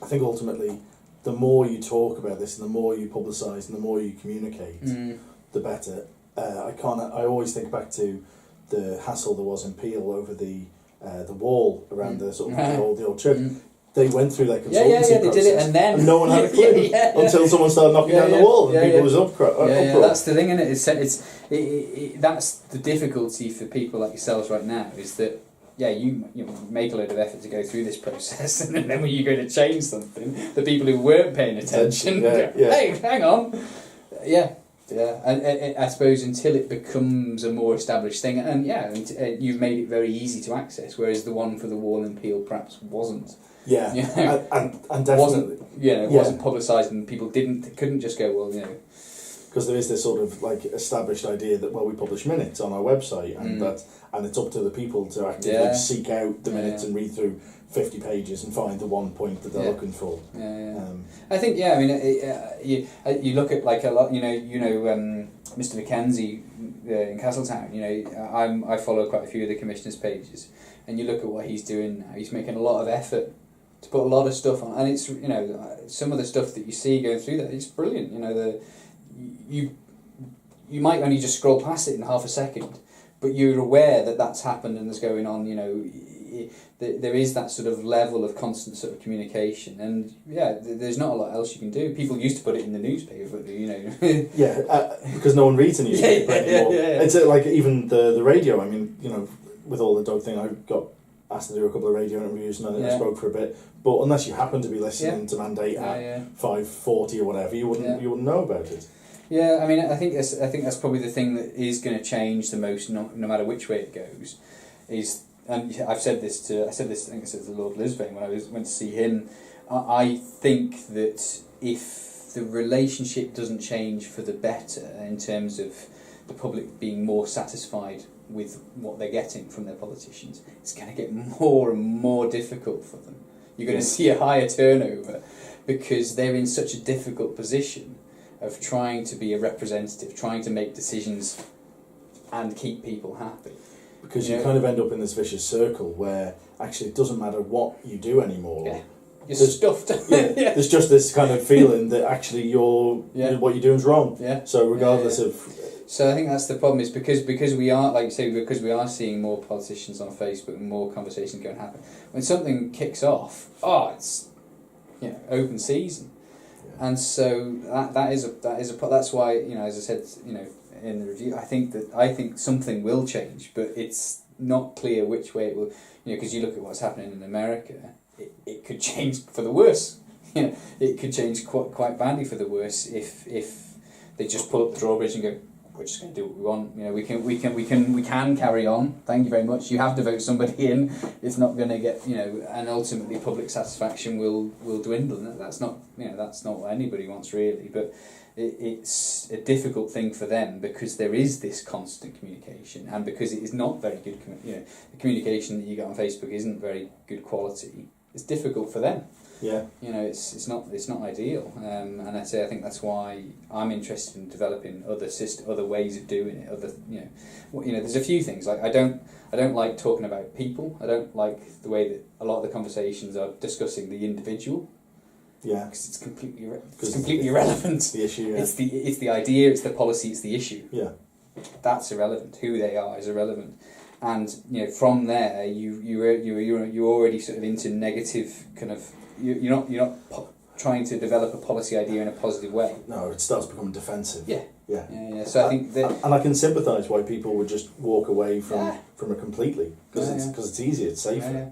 I think ultimately, the more you talk about this, and the more you publicise, and the more you communicate, the better. I always think back to the hassle there was in Peel over the wall around the sort of the old church. They went through that consultancy process, they did it, and then no one had a clue until someone started knocking down the wall, and people was uproar. That's the thing, isn't it? That's the difficulty for people like yourselves right now, is that you make a load of effort to go through this process, and then when you go to change something, the people who weren't paying attention go, hey, hang on, and I suppose until it becomes a more established thing, and you've made it very easy to access, whereas the one for the wall in Peel perhaps wasn't. Yeah, and definitely wasn't publicised, and people couldn't just go, well, because there is this sort of like established idea that we publish minutes on our website, and it's up to the people to actively seek out the minutes and read through 50 pages and find the one point that they're looking for. I think you look at like a lot, Mr. Mackenzie in Castletown. I follow quite a few of the commissioners' pages, and you look at what he's doing now. He's making a lot of effort to put a lot of stuff on, and it's some of the stuff that you see going through that, it's brilliant. You might only just scroll past it in half a second, but you're aware that that's happened and there's going on. There is that sort of level of constant sort of communication, and there's not a lot else you can do. People used to put it in the newspaper, because no one reads a newspaper anymore. It's like even the radio. I mean, with all the dog thing, I got asked to do a couple of radio interviews, and I spoke for a bit. But unless you happen to be listening to Mandate at 5:40 or whatever, you wouldn't know about it. Yeah, I mean, I think that's probably the thing that is going to change the most, no matter which way it goes. And I said this to Lord Lisbon when I went to see him. I think that if the relationship doesn't change for the better in terms of the public being more satisfied with what they're getting from their politicians, it's going to get more and more difficult for them. You're going to see a higher turnover because they're in such a difficult position of trying to be a representative, trying to make decisions and keep people happy. Because you kind of end up in this vicious circle where actually it doesn't matter what you do anymore. Yeah. You're stuffed. There's just this kind of feeling that actually what you're doing is wrong. Yeah. So regardless of... So I think that's the problem, is because we are, like you say, because we are seeing more politicians on Facebook and more conversations going to happen. When something kicks off, it's open season. And so that's why, as I said, in the review, I think something will change, but it's not clear which way it will. Because you look at what's happening in America, it could change for the worse. It could change quite badly for the worse if they just pull up the drawbridge and go, we're just going to do what we want. We can carry on. Thank you very much. You have to vote somebody in. It's not going to get and ultimately public satisfaction will dwindle. That's not what anybody wants really. But it's a difficult thing for them because there is this constant communication, and because it is not very good. The communication that you get on Facebook isn't very good quality. It's difficult for them. Yeah. It's not ideal, and I think that's why I'm interested in developing other ways of doing it. There's a few things, like I don't like talking about people. I don't like the way that a lot of the conversations are discussing the individual. Yeah. Because it's completely irrelevant. It's the issue. Yeah. It's the idea. It's the policy. It's the issue. Yeah. That's irrelevant. Who they are is irrelevant. And from there you're already sort of into negative kind of. You're not trying to develop a policy idea in a positive way. No, it starts becoming defensive. Yeah. So I think that, and I can sympathise why people would just walk away from it completely because it's easier, it's safer.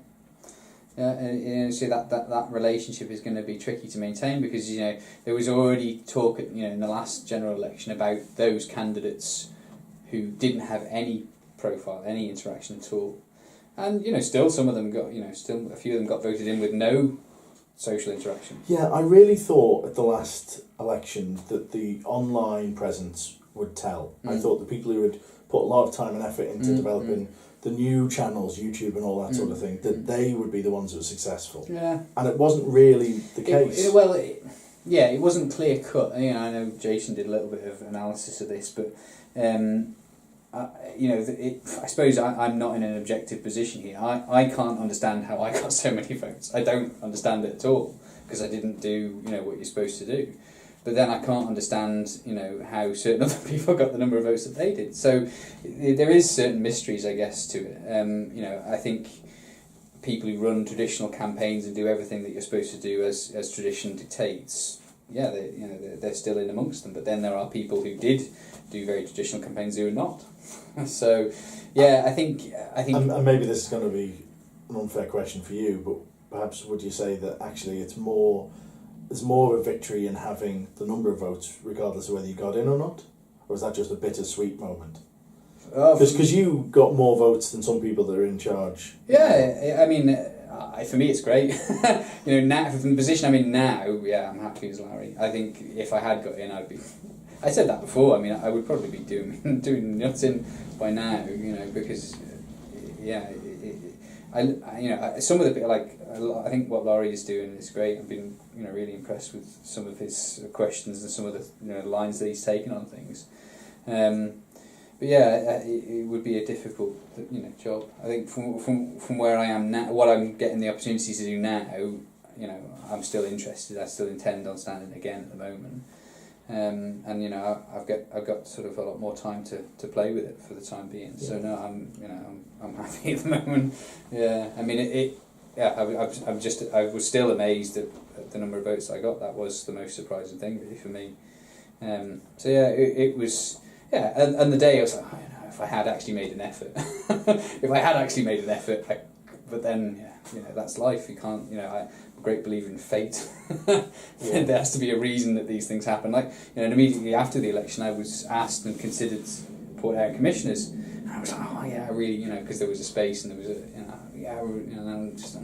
And so that relationship is going to be tricky to maintain because there was already talk in the last general election about those candidates who didn't have any profile, any interaction at all, and still some of them got still a few of them got voted in with no social interaction. Yeah, I really thought at the last election that the online presence would tell. I thought the people who had put a lot of time and effort into developing the new channels, YouTube and all that sort of thing, that they would be the ones that were successful. Yeah. And it wasn't really the case. It wasn't clear cut. I know Jason did a little bit of analysis of this, but I suppose I'm not in an objective position here. I can't understand how I got so many votes. I don't understand it at all because I didn't do what you're supposed to do. But then I can't understand how certain other people got the number of votes that they did. So there is certain mysteries, I guess, to it. I think people who run traditional campaigns and do everything that you're supposed to do as tradition dictates, they're still in amongst them. But then there are people who did do very traditional campaigns who are not. So I think and maybe this is going to be an unfair question for you, but perhaps would you say that actually there's more of a victory in having the number of votes regardless of whether you got in or not, or is that just a bittersweet moment? Because you got more votes than some people that are in charge. Yeah, I mean, for me it's great. Now from the position I'm in now, I'm happy as Larry. I think if I had got in, I'd be. I said that before. I mean, I would probably be doing nothing by now. Because some of the I think what Laurie is doing is great. I've been really impressed with some of his questions and some of the lines that he's taken on things. But it would be a difficult job. I think from where I am now, what I'm getting the opportunities to do now, I'm still interested. I still intend on standing again at the moment. I've got sort of a lot more time to play with it for the time being. So no, I'm happy at the moment. Yeah, I mean I was still amazed at the number of votes I got. That was the most surprising thing really for me. It was. Yeah, and the day I was like, if I had actually made an effort, but then that's life. You can't. I'm a great believer in fate. There has to be a reason that these things happen. And immediately after the election, I was asked and considered Port Area commissioners. And I was like, I really, because there was a space and there was and I'm just,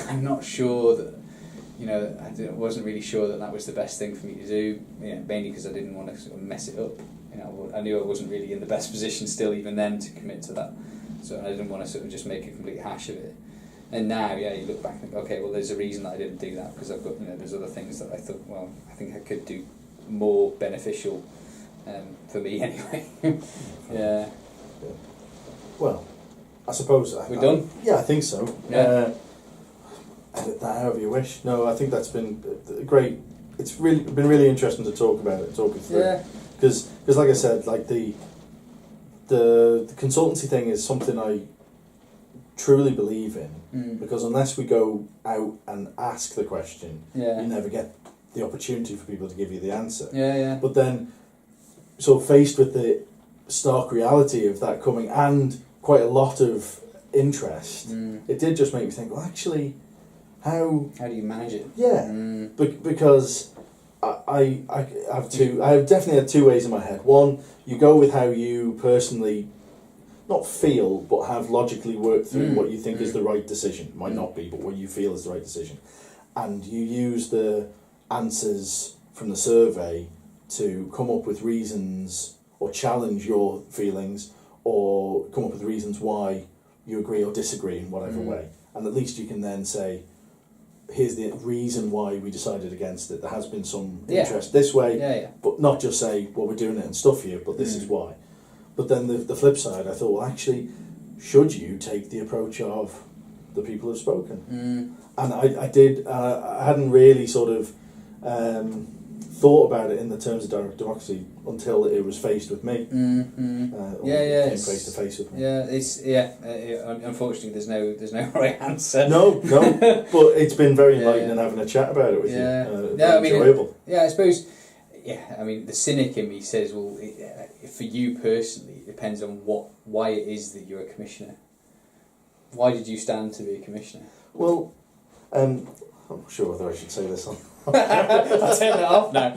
I'm not sure that. I wasn't really sure that was the best thing for me to do. Mainly because I didn't want to sort of mess it up. I knew I wasn't really in the best position still, even then, to commit to that. So I didn't want to sort of just make a complete hash of it. And now, you look back and think, okay, well, there's a reason that I didn't do that, because I've got, there's other things that I thought, well, I think I could do more beneficial for me anyway. Yeah. Well, I suppose we're done. Yeah, I think so. Yeah. Edit that however you wish. No, I think that's been great. It's been really interesting to talk about it, talk it through. Yeah. Because like I said, the consultancy thing is something I truly believe in. Because unless we go out and ask the question, you never get the opportunity for people to give you the answer. Yeah. But then, so faced with the stark reality of that coming and quite a lot of interest, it did just make me think, well, actually, how do you manage it? Yeah, because I have definitely had two ways in my head. One, you go with how you personally, not feel, but have logically worked through what you think is the right decision. Might not be, but what you feel is the right decision. And you use the answers from the survey to come up with reasons or challenge your feelings or come up with reasons why you agree or disagree in whatever way. And at least you can then say, here's the reason why we decided against it. There has been some interest this way, but not just say, well, we're doing it and stuff you, but this is why. But then the flip side, I thought, well, actually, should you take the approach of the people who've spoken? And I did. I hadn't really sort of thought about it in the terms of direct democracy until it was faced with me. Came face to face with me. Unfortunately, there's no right answer. No, but it's been very enlightening having a chat about it with you. Enjoyable. I suppose. Yeah, I mean, the cynic in me says, well, for you personally, it depends on why it is that you're a commissioner. Why did you stand to be a commissioner? Well, I'm not sure whether I should say this on. I'll turn it off now.